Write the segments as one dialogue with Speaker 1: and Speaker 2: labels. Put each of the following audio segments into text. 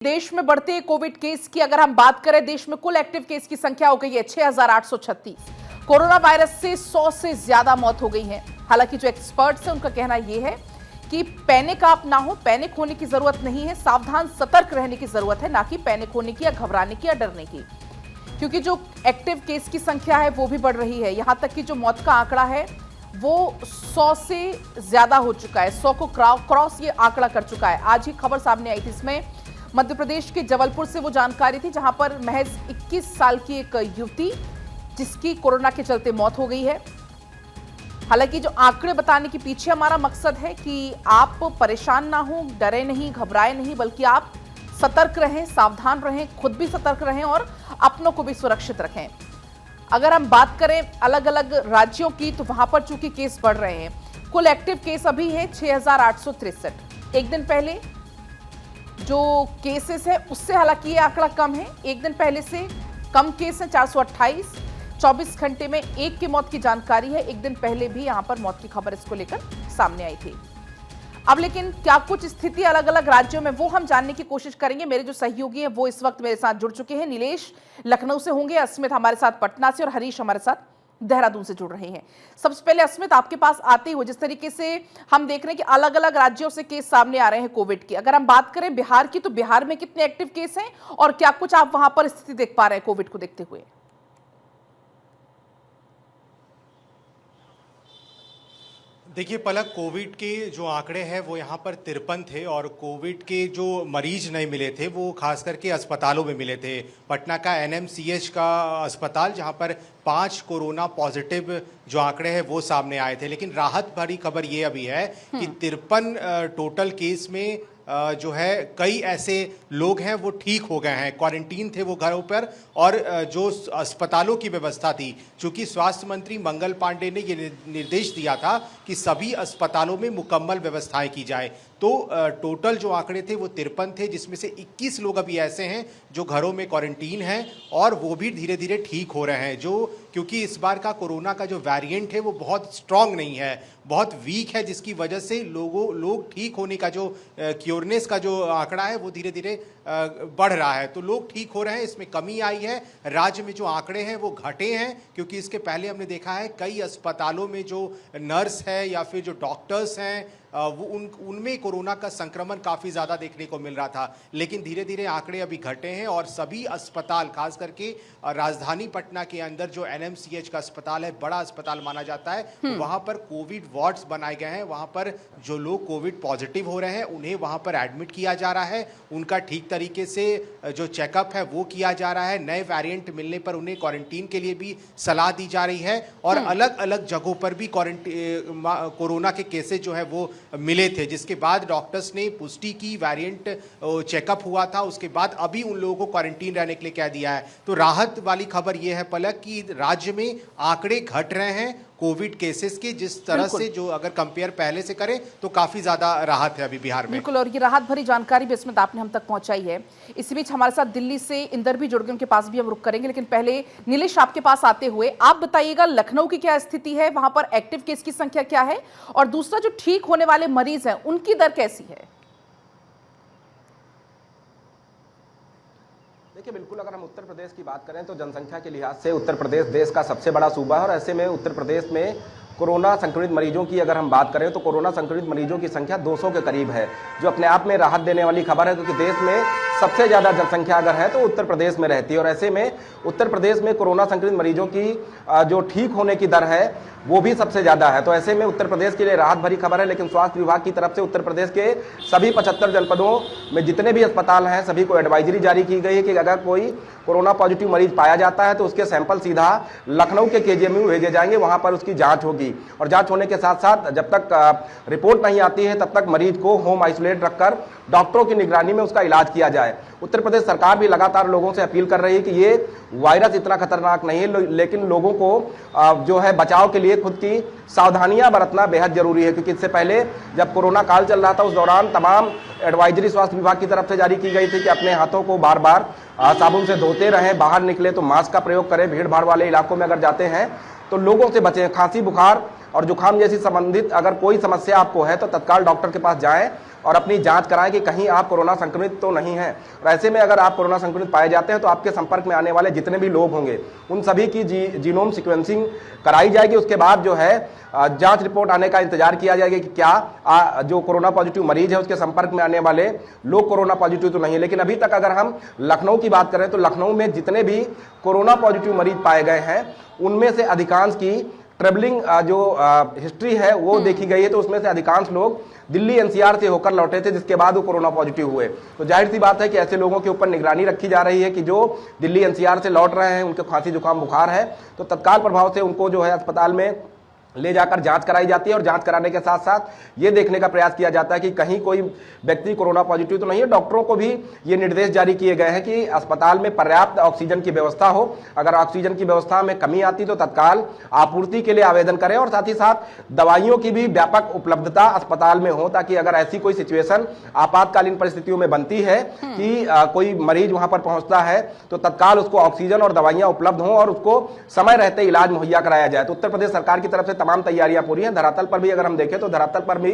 Speaker 1: देश में बढ़ते कोविड केस की अगर हम बात करें, देश में कुल एक्टिव केस की संख्या हो गई है 6,836। कोरोना वायरस से 100 से ज्यादा मौत हो गई है। हालांकि जो एक्सपर्ट्स हैं उनका कहना यह है कि पैनिक आप ना हो, पैनिक होने की जरूरत नहीं है, सावधान सतर्क रहने की जरूरत है, ना कि पैनिक होने की या घबराने की या डरने की, क्योंकि जो एक्टिव केस की संख्या है वो भी बढ़ रही है। यहां तक कि जो मौत का आंकड़ा है वो 100 से ज्यादा हो चुका है, 100 को क्रॉस ये आंकड़ा कर चुका है। आज ही खबर सामने आई थी, इसमें मध्य प्रदेश के जबलपुर से वो जानकारी थी, जहां पर महज 21 साल की एक युवती जिसकी कोरोना के चलते मौत हो गई है। हालांकि जो आंकड़े बताने के पीछे हमारा मकसद है कि आप परेशान ना हो, डरे नहीं, घबराए नहीं, बल्कि आप सतर्क रहें, सावधान रहें, खुद भी सतर्क रहें और अपनों को भी सुरक्षित रखें। अगर हम बात करें अलग अलग राज्यों की, तो वहां पर चूंकि केस बढ़ रहे हैं, कुल एक्टिव केस अभी है 6,863। एक दिन पहले जो केसेस है उससे हालांकि ये आंकड़ा कम है, एक दिन पहले से कम केस है 428। 24 घंटे में एक की मौत की जानकारी है। एक दिन पहले भी यहां पर मौत की खबर इसको लेकर सामने आई थी। अब लेकिन क्या कुछ स्थिति अलग अलग राज्यों में, वो हम जानने की कोशिश करेंगे। मेरे जो सहयोगी हैं वो इस वक्त मेरे साथ जुड़ चुके हैं। नीलेश लखनऊ से होंगे, अस्मित हमारे साथ पटना से और हरीश हमारे साथ देहरादून से जुड़ रहे हैं। सबसे पहले अस्मित, आपके पास आते हुए जिस तरीके से हम देख रहे हैं कि अलग अलग राज्यों से केस सामने आ रहे हैं कोविड की, अगर हम बात करें बिहार की, तो बिहार में कितने एक्टिव केस हैं और क्या कुछ आप वहां पर स्थिति देख पा रहे हैं कोविड को देखते हुए?
Speaker 2: देखिए पलक, कोविड के जो आंकड़े हैं वो यहाँ पर 53 थे और कोविड के जो मरीज नहीं मिले थे वो खास करके अस्पतालों में मिले थे। पटना का एनएमसीएच का अस्पताल, जहाँ पर 5 कोरोना पॉजिटिव जो आंकड़े हैं वो सामने आए थे। लेकिन राहत भरी खबर ये अभी है कि 53 टोटल केस में जो है कई ऐसे लोग हैं वो ठीक हो गए हैं, क्वारंटीन थे वो घरों पर। और जो अस्पतालों की व्यवस्था थी, चूंकि स्वास्थ्य मंत्री मंगल पांडे ने ये निर्देश दिया था कि सभी अस्पतालों में मुकम्मल व्यवस्थाएं की जाए, तो टोटल जो आंकड़े थे वो 53 थे, जिसमें से 21 लोग अभी ऐसे हैं जो घरों में क्वारंटीन हैं और वो भी धीरे धीरे ठीक हो रहे हैं। जो क्योंकि इस बार का कोरोना का जो वेरिएंट है वो बहुत स्ट्रांग नहीं है, बहुत वीक है, जिसकी वजह से लोग ठीक होने का जो क्योरनेस का जो आंकड़ा है वो धीरे धीरे बढ़ रहा है। तो लोग ठीक हो रहे हैं, इसमें कमी आई है। राज्य में जो आंकड़े हैं वो घटे हैं, क्योंकि इसके पहले हमने देखा है कई अस्पतालों में जो नर्स है या फिर जो डॉक्टर्स हैं वो उनमें कोरोना का संक्रमण काफ़ी ज़्यादा देखने को मिल रहा था। लेकिन धीरे धीरे आंकड़े अभी घटे हैं और सभी अस्पताल, खास करके राजधानी पटना के अंदर जो एनएमसीएच का अस्पताल है, बड़ा अस्पताल माना जाता है, वहाँ पर कोविड वार्ड्स बनाए गए हैं। वहाँ पर जो लोग कोविड पॉजिटिव हो रहे हैं उन्हें वहाँ पर एडमिट किया जा रहा है, उनका ठीक तरीके से जो चेकअप है वो किया जा रहा है। नए वेरिएंट मिलने पर उन्हें क्वारंटीन के लिए भी सलाह दी जा रही है और अलग अलग जगहों पर भी कोरोना के केसेस जो है वो मिले थे, जिसके बाद डॉक्टर्स ने पुष्टि की, वेरिएंट चेकअप हुआ था, उसके बाद अभी उन लोगों को क्वारंटीन रहने के लिए कह दिया है। तो राहत वाली खबर यह है पलक कि राज्य में आंकड़े घट रहे हैं कोविड केसेस के, जिस तरह से जो अगर कंपेयर पहले से करें तो काफी ज्यादा राहत है अभी बिहार में।
Speaker 1: बिल्कुल, और ये राहत भरी जानकारी भी इसमें आपने हम तक पहुंचाई है। इसी बीच हमारे साथ दिल्ली से इंदर भी जुड़ गए, उनके पास भी हम रुक करेंगे, लेकिन पहले नीलेश आपके पास आते हुए आप बताइएगा लखनऊ की क्या स्थिति है, वहां पर एक्टिव केस की संख्या क्या है और दूसरा जो ठीक होने वाले मरीज हैं उनकी दर कैसी है?
Speaker 3: देखिए बिल्कुल, अगर हम उत्तर प्रदेश की बात करें तो जनसंख्या के लिहाज से उत्तर प्रदेश देश का सबसे बड़ा सूबा है और ऐसे में उत्तर प्रदेश में कोरोना संक्रमित मरीजों की अगर हम बात करें तो कोरोना संक्रमित मरीजों की संख्या 200 के करीब है, जो अपने आप में राहत देने वाली खबर है, क्योंकि देश में सबसे ज़्यादा जनसंख्या अगर है तो उत्तर प्रदेश में रहती है और ऐसे में उत्तर प्रदेश में कोरोना संक्रमित मरीजों की जो ठीक होने की दर है वो भी सबसे ज़्यादा है। तो ऐसे में उत्तर प्रदेश के लिए राहत भरी खबर है। लेकिन स्वास्थ्य विभाग की तरफ से उत्तर प्रदेश के सभी 75 जनपदों में जितने भी अस्पताल हैं सभी को एडवाइजरी जारी की गई है कि अगर कोई कोरोना पॉजिटिव मरीज पाया जाता है तो उसके सैंपल सीधा लखनऊ के केजीएमयू भेजे जाएंगे, वहां पर उसकी जांच होगी और जांच होने के साथ साथ जब तक रिपोर्ट नहीं आती है तब तक मरीज को होम आइसोलेट रखकर डॉक्टरों की निगरानी में उसका इलाज किया जाए। उत्तर प्रदेश सरकार भी लगातार लोगों से अपील कर रही है कि ये वायरस इतना खतरनाक नहीं है, लेकिन लोगों को जो है बचाव के लिए खुद की सावधानियां बरतना बेहद जरूरी है, क्योंकि इससे पहले जब कोरोना काल चल रहा था उस दौरान तमाम एडवाइजरी स्वास्थ्य विभाग की तरफ से जारी की गई थी कि अपने हाथों को बार बार साबुन से धोते रहें, बाहर निकले तो मास्क का प्रयोग करें, भीड़ भाड़ वाले इलाकों में अगर जाते हैं तो लोगों से बचें। खांसी, बुखार और जुकाम जैसी संबंधित अगर कोई समस्या आपको है तो तत्काल डॉक्टर के पास जाएं और अपनी जांच कराएं कि कहीं आप कोरोना संक्रमित तो नहीं हैं। और ऐसे में अगर आप कोरोना संक्रमित पाए जाते हैं तो आपके संपर्क में आने वाले जितने भी लोग होंगे उन सभी की जीनोम सीक्वेंसिंग कराई जाएगी। उसके बाद जो है जांच रिपोर्ट आने का इंतजार किया जाएगा कि क्या जो कोरोना पॉजिटिव मरीज है उसके संपर्क में आने वाले लोग कोरोना पॉजिटिव तो नहीं है। लेकिन अभी तक अगर हम लखनऊ की बात करें तो लखनऊ में जितने भी कोरोना पॉजिटिव मरीज पाए गए हैं उनमें से अधिकांश की ट्रेवलिंग जो हिस्ट्री है वो देखी गई है। तो उसमें से अधिकांश लोग दिल्ली एनसीआर से होकर लौटे थे, जिसके बाद वो कोरोना पॉजिटिव हुए। तो जाहिर सी बात है कि ऐसे लोगों के ऊपर निगरानी रखी जा रही है कि जो दिल्ली एनसीआर से लौट रहे हैं, उनके खांसी जुकाम बुखार है, तो तत्काल प्रभाव से उनको जो है अस्पताल में ले जाकर जांच कराई जाती है। और जांच कराने के साथ साथ ये देखने का प्रयास किया जाता है कि कहीं कोई व्यक्ति कोरोना पॉजिटिव तो नहीं है। डॉक्टरों को भी ये निर्देश जारी किए गए हैं कि अस्पताल में पर्याप्त ऑक्सीजन की व्यवस्था हो। अगर ऑक्सीजन की व्यवस्था में कमी आती तो तत्काल आपूर्ति के लिए आवेदन करें और साथ ही साथ दवाइयों की भी व्यापक उपलब्धता अस्पताल में हो, ताकि अगर ऐसी कोई सिचुएशन आपातकालीन परिस्थितियों में बनती है कि कोई मरीज वहां पर पहुंचता है तो तत्काल उसको ऑक्सीजन और दवाइयां उपलब्ध हों और उसको समय रहते इलाज मुहैया कराया जाए। तो उत्तर प्रदेश सरकार की तरफ से तमाम तैयारियां पूरी हैं। धरातल पर भी अगर हम देखें तो धरातल पर भी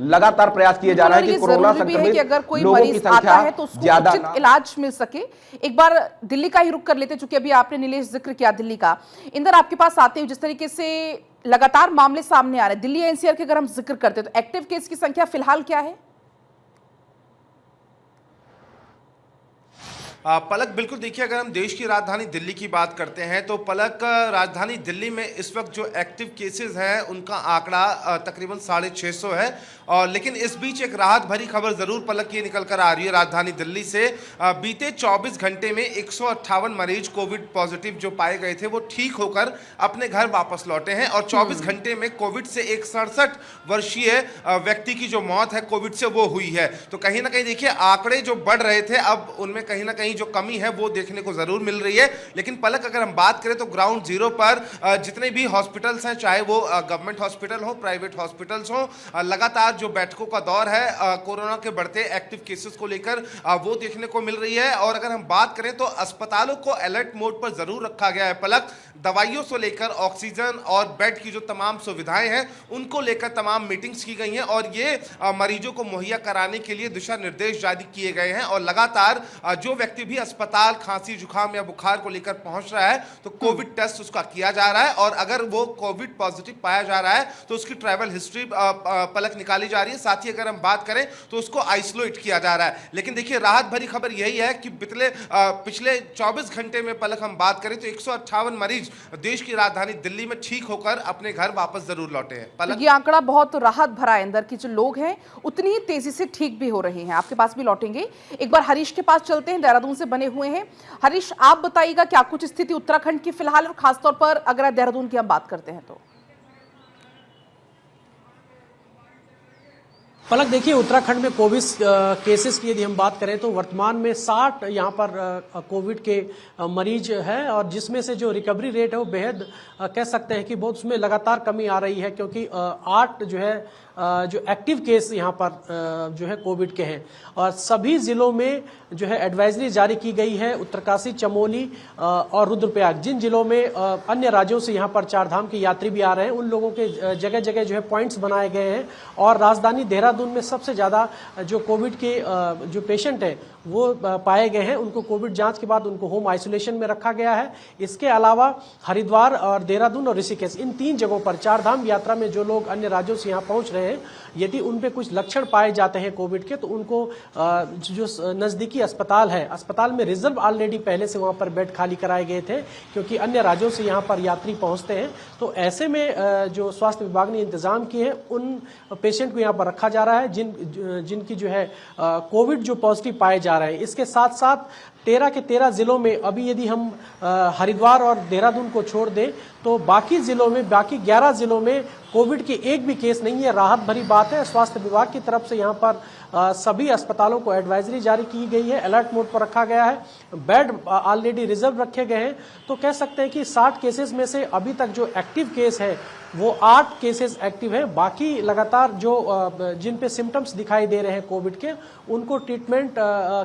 Speaker 3: लगातार प्रयास किए जा रहे हैं कि कोरोना संक्रमित
Speaker 1: अगर कोई
Speaker 3: लोगों की
Speaker 1: मरीज आता है तो उसको
Speaker 3: ज्यादा
Speaker 1: उचित इलाज मिल सके। एक बार दिल्ली का ही रुख कर लेते, चूंकि अभी आपने नीलेश जिक्र किया दिल्ली का। इंदर, आपके पास आते हुए जिस तरीके से लगातार मामले सामने आ रहे हैं, दिल्ली एनसीआर के अगर हम जिक्र करते हैं तो एक्टिव केस की संख्या फिलहाल क्या है?
Speaker 4: पलक, बिल्कुल देखिए, अगर हम देश की राजधानी दिल्ली की बात करते हैं तो पलक, राजधानी दिल्ली में इस वक्त जो एक्टिव केसेस हैं उनका आंकड़ा तकरीबन 650 है। और लेकिन इस बीच एक राहत भरी खबर जरूर पलक ये निकल कर आ रही है राजधानी दिल्ली से। बीते 24 घंटे में 158 मरीज कोविड पॉजिटिव जो पाए गए थे वो ठीक होकर अपने घर वापस लौटे हैं। और 24 घंटे में कोविड से एक 67 वर्षीय व्यक्ति की जो मौत है कोविड से वो हुई है। तो कहीं ना कहीं देखिए आंकड़े जो बढ़ रहे थे अब उनमें कहीं ना कहीं जो कमी है वो देखने को जरूर मिल रही है। लेकिन पलक, अगर हम बात करें तो ग्राउंड जीरो पर जितने भी हॉस्पिटल्स हैं, चाहे वो गवर्नमेंट हॉस्पिटल हो, प्राइवेट हॉस्पिटल्स हो, लगातार जो बैठकों का दौर है कोरोना के बढ़ते एक्टिव केसेस को लेकर वो देखने को मिल रही है। और अगर हम बात करें तो अस्पतालों को अलर्ट मोड पर जरूर रखा गया है पलक। दवाइयों से लेकर ऑक्सीजन और बेड की जो तमाम सुविधाएं हैं उनको लेकर तमाम मीटिंग्स की गई हैं और ये मरीजों को मुहैया कराने के लिए दिशा निर्देश जारी किए गए हैं। और लगातार जो व्यक्ति भी अस्पताल खांसी जुकाम या बुखार को लेकर पहुंच रहा है तो कोविड टेस्ट उसका किया जा रहा है और अगर वो कोविड पॉजिटिव पाया जा रहा है तो उसकी ट्रैवल हिस्ट्री पलक निकाली जा रही है। साथ ही अगर हम बात करें तो उसको आइसोलेट किया जा रहा है। लेकिन देखिए राहत भरी खबर यही है कि पिछले 24 घंटे में पलक हम बात करें तो 158 मरीज देश की राजधानी दिल्ली में ठीक होकर अपने घर वापस जरूर लौटे हैं। पलक,
Speaker 1: ये आंकड़ा बहुत राहत भरा है। अंदर की जो लोग हैं उतनी ही तेजी से ठीक भी हो रहे हैं। आपके पास भी लौटेंगे। एक बार हरीश के पास चलते हैं, देहरादून से बने हुए हैं। हरीश, आप बताइएगा क्या कुछ स्थिति उत्तराखंड की फिलहाल और खासतौर पर अगर देहरादून की हम बात करते हैं तो?
Speaker 5: पलक, देखिए उत्तराखंड में कोविड केसेस की यदि हम बात करें तो वर्तमान में 60 यहाँ पर कोविड के मरीज हैं और जिसमें से जो रिकवरी रेट है वो बेहद कह सकते हैं कि बहुत उसमें लगातार कमी आ रही है, क्योंकि 8 जो है जो एक्टिव केस यहाँ पर जो है कोविड के हैं और सभी जिलों में जो है एडवाइजरी जारी की गई है। उत्तरकाशी, चमोली और रुद्रप्रयाग, जिन जिलों में अन्य राज्यों से यहाँ पर चारधाम के यात्री भी आ रहे हैं, उन लोगों के जगह जगह जो है पॉइंट्स बनाए गए हैं। और राजधानी देहरादून में सबसे ज्यादा जो कोविड के जो पेशेंट है वो पाए गए हैं। उनको कोविड जांच के बाद उनको होम आइसोलेशन में रखा गया है। इसके अलावा हरिद्वार और देहरादून और ऋषिकेश, इन 3 जगहों पर चारधाम यात्रा में जो लोग अन्य राज्यों से यहाँ पहुंच रहे हैं, यदि उन पे कुछ लक्षण पाए जाते हैं कोविड के तो उनको जो नजदीकी अस्पताल है, अस्पताल में रिजर्व ऑलरेडी पहले से वहां पर बेड खाली कराए गए थे, क्योंकि अन्य राज्यों से यहाँ पर यात्री पहुंचते हैं। तो ऐसे में जो स्वास्थ्य विभाग ने इंतजाम किए हैं उन पेशेंट को यहाँ पर रखा जा रहा है जिनकी जो है कोविड जो पॉजिटिव पाए जा रहे हैं। इसके साथ साथ 13 के 13 जिलों में अभी यदि हम हरिद्वार और देहरादून को छोड़ दें तो बाकी जिलों में, बाकी 11 जिलों में कोविड के एक भी केस नहीं है। राहत भरी बात है। स्वास्थ्य विभाग की तरफ से यहाँ पर सभी अस्पतालों को एडवाइजरी जारी की गई है, अलर्ट मोड पर रखा गया है, बेड ऑलरेडी रिजर्व रखे गए हैं। तो कह सकते हैं कि 60 केसेस में से अभी तक जो एक्टिव केस है वो 8 केसेस एक्टिव है। बाकी लगातार जो जिन पे सिम्टम्स दिखाई दे रहे हैं कोविड के, उनको ट्रीटमेंट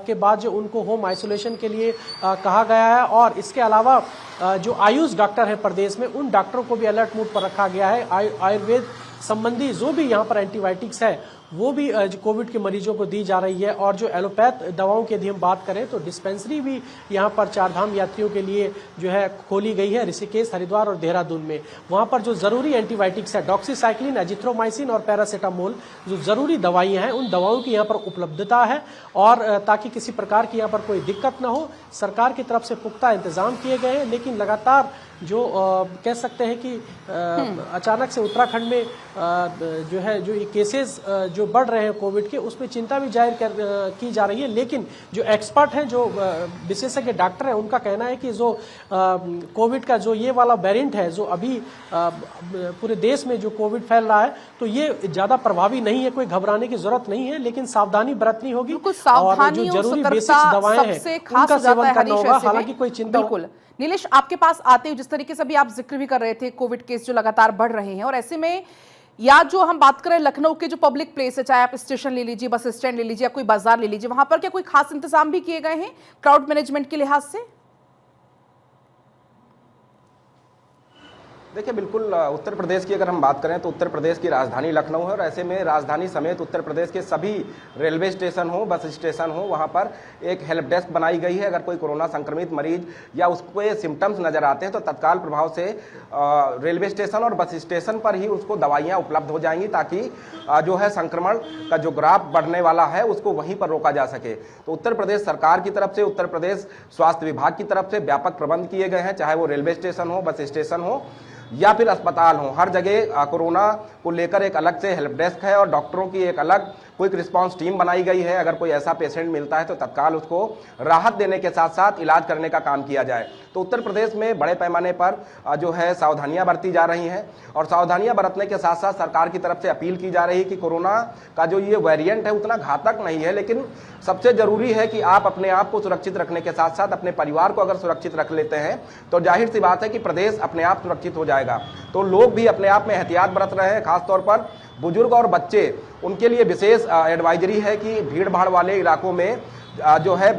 Speaker 5: के बाद जो उनको होम आइसोलेशन के लिए कहा गया है। और इसके अलावा जो आयुष डॉक्टर हैं प्रदेश में, उन डॉक्टरों को भी अलर्ट मोड पर रखा गया है। आयुर्वेद संबंधी जो भी यहाँ पर एंटीबायोटिक्स है वो भी जो कोविड के मरीजों को दी जा रही है। और जो एलोपैथ दवाओं की यदि हम बात करें तो डिस्पेंसरी भी यहाँ पर चारधाम यात्रियों के लिए जो है खोली गई है ऋषिकेश, हरिद्वार और देहरादून में। वहाँ पर जो ज़रूरी एंटीबायोटिक्स है, डॉक्सीसाइक्लिन, एजिथ्रोमाइसिन और पैरासीटामोल, जो ज़रूरी दवाइयाँ हैं, उन दवाओं की यहाँ पर उपलब्धता है। और ताकि किसी प्रकार की यहाँ पर कोई दिक्कत ना हो, सरकार की तरफ से पुख्ता इंतजाम किए गए हैं। लेकिन लगातार जो कह सकते हैं कि अचानक से उत्तराखंड में जो है जो ये केसेस जो बढ़ रहे हैं कोविड के, उसमें चिंता भी जाहिर की जा रही है। लेकिन जो एक्सपर्ट हैं, जो विशेषज्ञ डॉक्टर हैं, उनका कहना है कि जो कोविड का जो ये वाला वेरिएंट है, जो अभी पूरे देश में जो कोविड फैल रहा है, तो ये ज़्यादा प्रभावी नहीं है, कोई घबराने की जरूरत नहीं है। लेकिन सावधानी बरतनी होगी और जो जरूरी बेसिक्स दवाएं हैं उनका सेवन करना होगा। हालांकि कोई चिंता
Speaker 1: बिल्कुल। नीलेश, आपके पास आते हुए जिस तरीके से अभी आप जिक्र भी कर रहे थे, कोविड केस जो लगातार बढ़ रहे हैं, और ऐसे में या जो हम बात करें लखनऊ के जो पब्लिक प्लेस है, चाहे आप स्टेशन ले लीजिए, बस स्टैंड ले लीजिए या कोई बाजार ले लीजिए, वहां पर क्या कोई खास इंतजाम भी किए गए हैं क्राउड मैनेजमेंट के लिहाज से?
Speaker 3: देखिए, बिल्कुल उत्तर प्रदेश की अगर हम बात करें तो उत्तर प्रदेश की राजधानी लखनऊ है और ऐसे में राजधानी समेत उत्तर प्रदेश के सभी रेलवे स्टेशन हो, बस स्टेशन हो, वहां पर एक हेल्प डेस्क बनाई गई है। अगर कोई कोरोना संक्रमित मरीज या उसको सिम्टम्स नजर आते हैं तो तत्काल प्रभाव से रेलवे स्टेशन और बस स्टेशन पर ही उसको दवाइयाँ उपलब्ध हो जाएंगी, ताकि जो है संक्रमण का जो ग्राफ बढ़ने वाला है उसको वहीं पर रोका जा सके। तो उत्तर प्रदेश सरकार की तरफ से, उत्तर प्रदेश स्वास्थ्य विभाग की तरफ से व्यापक प्रबंध किए गए हैं, चाहे वो रेलवे स्टेशन हो, बस स्टेशन हो या फिर अस्पताल हो। हर जगह कोरोना को लेकर एक अलग से हेल्प डेस्क है और डॉक्टरों की एक अलग क्विक रिस्पांस टीम बनाई गई है। अगर कोई ऐसा पेशेंट मिलता है तो तत्काल उसको राहत देने के साथ साथ इलाज करने का काम किया जाए। तो उत्तर प्रदेश में बड़े पैमाने पर जो है सावधानियां बरती जा रही हैं और सावधानियां बरतने के साथ साथ सरकार की तरफ से अपील की जा रही है कि कोरोना का जो ये वेरिएंट है उतना घातक नहीं है, लेकिन सबसे जरूरी है कि आप अपने आप को सुरक्षित रखने के साथ साथ अपने परिवार को अगर सुरक्षित रख लेते हैं तो जाहिर सी बात है कि प्रदेश अपने आप सुरक्षित हो जाएगा। तो लोग भी अपने आप में एहतियात बरत रहे हैं, खासतौर पर बुजुर्ग और बच्चे, उनके लिए विशेष एडवाइजरी है कि भीड़ भाड़ वाले इलाकों में जो है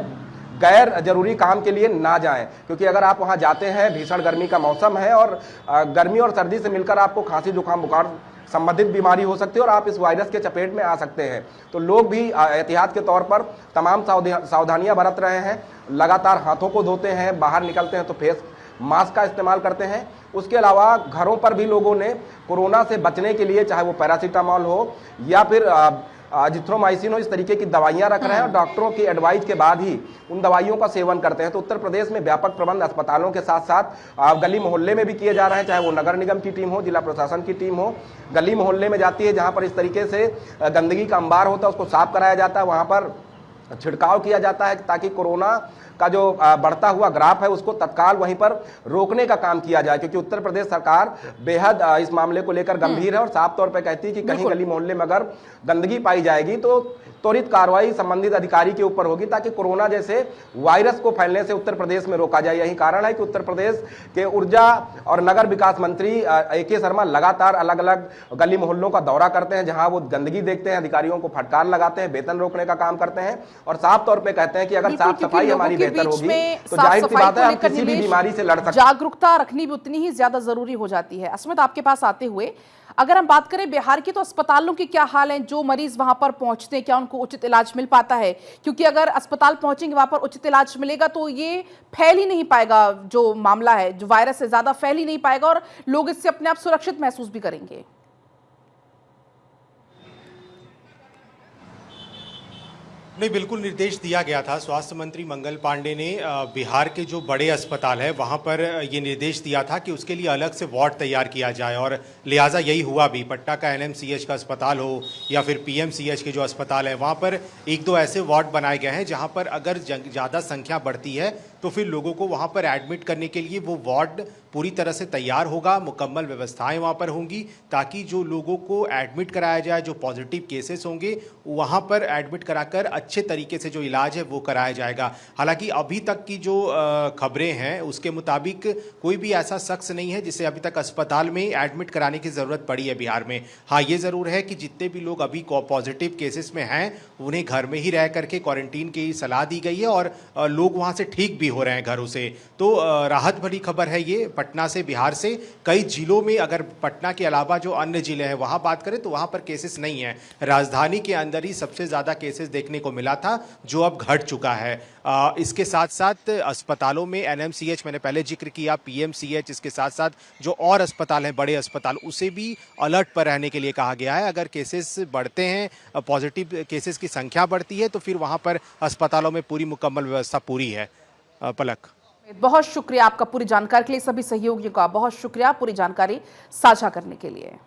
Speaker 3: गैर जरूरी काम के लिए ना जाएं, क्योंकि अगर आप वहां जाते हैं, भीषण गर्मी का मौसम है और गर्मी और सर्दी से मिलकर आपको खांसी, जुकाम, बुखार संबंधित बीमारी हो सकती है और आप इस वायरस के चपेट में आ सकते हैं। तो लोग भी एहतियात के तौर पर तमाम सावधानियां बरत रहे हैं, लगातार हाथों को धोते हैं, बाहर निकलते हैं तो फेस मास्क का इस्तेमाल करते हैं। उसके अलावा घरों पर भी लोगों ने कोरोना से बचने के लिए, चाहे वो पैरासीटामोल हो या फिर एजिथ्रोमाइसिन हो, इस तरीके की दवाइयां रख रहे हैं और डॉक्टरों की एडवाइस के बाद ही उन दवाइयों का सेवन करते हैं। तो उत्तर प्रदेश में व्यापक प्रबंध अस्पतालों के साथ साथ गली मोहल्ले में भी किए जा रहे हैं, चाहे वो नगर निगम की टीम हो, जिला प्रशासन की टीम हो, गली मोहल्ले में जाती है जहां पर इस तरीके से गंदगी का अंबार होता है उसको साफ कराया जाता है, वहां पर छिड़काव किया जाता है ताकि कोरोना का जो बढ़ता हुआ ग्राफ है उसको तत्काल वहीं पर रोकने का काम किया जाए, क्योंकि उत्तर प्रदेश सरकार बेहद इस मामले को लेकर गंभीर है और साफ तौर पे कहती है कि कहीं गली मोहल्ले में अगर गंदगी पाई जाएगी तो त्वरित कार्रवाई संबंधित अधिकारी के ऊपर होगी, ताकि कोरोना जैसे वायरस को फैलने से उत्तर प्रदेश में रोका जाए। यही कारण है कि उत्तर प्रदेश के ऊर्जा और नगर विकास मंत्री AK शर्मा लगातार अलग अलग गली मोहल्लों का दौरा करते हैं, जहां वो गंदगी देखते हैं, अधिकारियों को फटकार लगाते हैं, वेतन रोकने का काम करते हैं और साफ तौर पर कहते हैं कि अगर साफ सफाई हमारी बेहतर होगी तो जाहिर सी बात है हम किसी भी बीमारी से लड़ सकते हैं।
Speaker 1: जागरूकता रखनी भी उतनी ही ज्यादा जरूरी हो जाती है। अस्मित, आपके पास आते हुए अगर हम बात करें बिहार की, तो अस्पतालों की क्या हाल है? जो मरीज वहां पर पहुंचते हैं, क्या उनको उचित इलाज मिल पाता है? क्योंकि अगर अस्पताल पहुंचेंगे, वहां पर उचित इलाज मिलेगा तो ये फैल ही नहीं पाएगा, जो मामला है, जो वायरस है, ज्यादा फैल ही नहीं पाएगा और लोग इससे अपने आप सुरक्षित महसूस भी करेंगे।
Speaker 2: नहीं, बिल्कुल निर्देश दिया गया था। स्वास्थ्य मंत्री मंगल पांडे ने बिहार के जो बड़े अस्पताल है वहां पर ये निर्देश दिया था कि उसके लिए अलग से वार्ड तैयार किया जाए और लिहाजा यही हुआ भी। पटना का NMCH का अस्पताल हो या फिर PMCH के जो अस्पताल है वहां पर एक दो ऐसे वार्ड बनाए गए हैं जहां पर अगर ज़्यादा संख्या बढ़ती है तो फिर लोगों को वहां पर एडमिट करने के लिए वो वार्ड पूरी तरह से तैयार होगा, मुकम्मल व्यवस्थाएं वहां पर होंगी ताकि जो लोगों को एडमिट कराया जाए, जो पॉजिटिव केसेस होंगे वहां पर एडमिट कराकर अच्छे तरीके से जो इलाज है वो कराया जाएगा। हालांकि अभी तक की जो खबरें हैं उसके मुताबिक कोई भी ऐसा शख्स नहीं है जिसे अभी तक अस्पताल में एडमिट कराने की ज़रूरत पड़ी है बिहार में। हाँ, ये ज़रूर है कि जितने भी लोग अभी पॉजिटिव केसेस में हैं उन्हें घर में ही रह करके क्वारंटीन की सलाह दी गई है और लोग वहाँ से ठीक भी हो रहे हैं घरों से। तो राहत भरी खबर है ये पटना से, बिहार से। कई जिलों में, अगर पटना के अलावा जो अन्य जिले हैं वहाँ बात करें तो वहाँ पर केसेस नहीं हैं। राजधानी के अंदर ही सबसे ज़्यादा केसेस देखने को मिला था, जो अब घट चुका है। इसके साथ साथ अस्पतालों में एनएमसीएच मैंने पहले जिक्र किया, पीएमसीएच, इसके साथ साथ जो और अस्पताल हैं, बड़े अस्पताल, उसे भी अलर्ट पर रहने के लिए कहा गया है। अगर केसेस बढ़ते हैं, पॉजिटिव केसेस की संख्या बढ़ती है, तो फिर वहाँ पर अस्पतालों में पूरी मुकम्मल व्यवस्था पूरी है। पलक,
Speaker 1: बहुत शुक्रिया आपका पूरी जानकारी के लिए, सभी सहयोगियों का बहुत शुक्रिया पूरी जानकारी साझा करने के लिए।